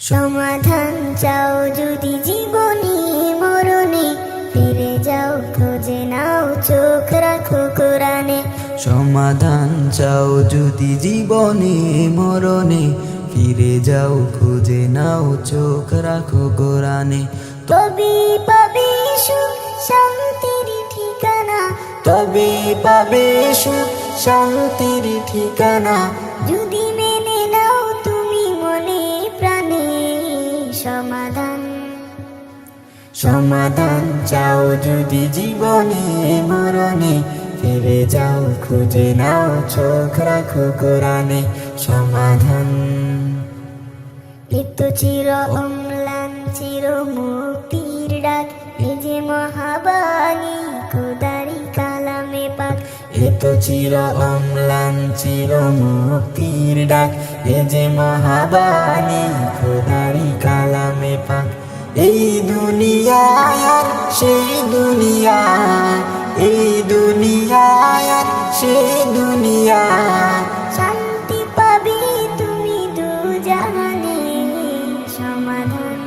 সমাধান চাও যদি জীবনে মরণে, ফিরে যাও খুঁজে নাও চোখ রাখো কোরআনে। সমাধান চাও যদি জীবনে মরণে, ফিরে যাও খুঁজে নাও চোখ রাখো কোরআনে। তবে পাবে সুখ শান্তির ঠিকানা, তবে পাবে সুখ শান্তির ঠিকানা, যদি মেনে নাও তুমি মনে প্রাণে। সমাধান সমাধান চাও যদি জীবনে মরণে, ফিরে যাও খুঁজে নাও চোখ রাখো কোরআনে। সমাধান লিপ্ত চির অম্লান চির মুক্তির ডাক, এ যে মহাবাণী খোদারি কালামে পাক। এ তো চির অম্লান চির মুক্তির ডাক, এ যে মহাবাণী খোদারি কালামে পাক। এই দুনিয়ায় আর সেই দুনিয়া, এই দুনিয়ায় আর সেই দুনিয়া, শান্তি পাবে তুমি দু জাহানে। সমাধান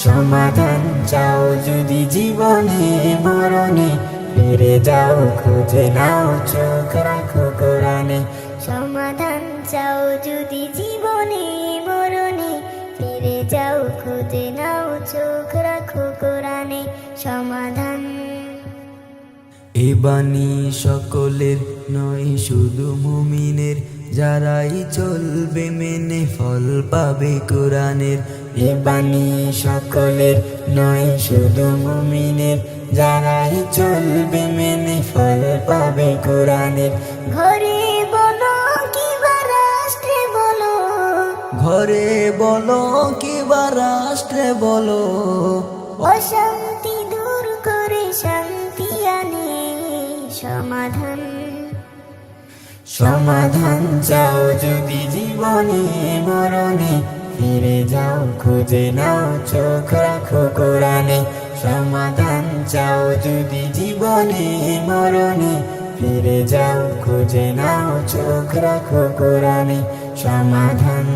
সমাধান চাও যদি জীবনে মরণে, ফিরে যাও খুঁজে নাও চোখ রাখো কোরআনে। সমাধান চাও যদি জীবনে মরণে, ফিরে যাও খুঁজে নাও চোখ রাখো কোরআনে। সমাধান এ বাণী সকলের নয় শুধু মুমিনের, যারাই চলবে মেনে ফল পাবে কোরআনের। এ বাণী সকলের নয় শুধু মুমিনের, যারাই চলবে মেনে ফল পাবে কোরআনের। ঘরে বলো কিবা রাষ্ট্রে বলো, ঘরে বলো কিবা রাষ্ট্রে বলো, অশান্তি দূর করে শান্তি আনে। সমাধান সমাধান চাও যদি জীবনে মরণে, ফিরে যাও খুঁজে নাও চোখ রাখো কোরআনে। সমাধান চাও যদি জীবনে মরণে, ফিরে যাও খুঁজে নাও চোখ রাখো কোরআনে। সমাধান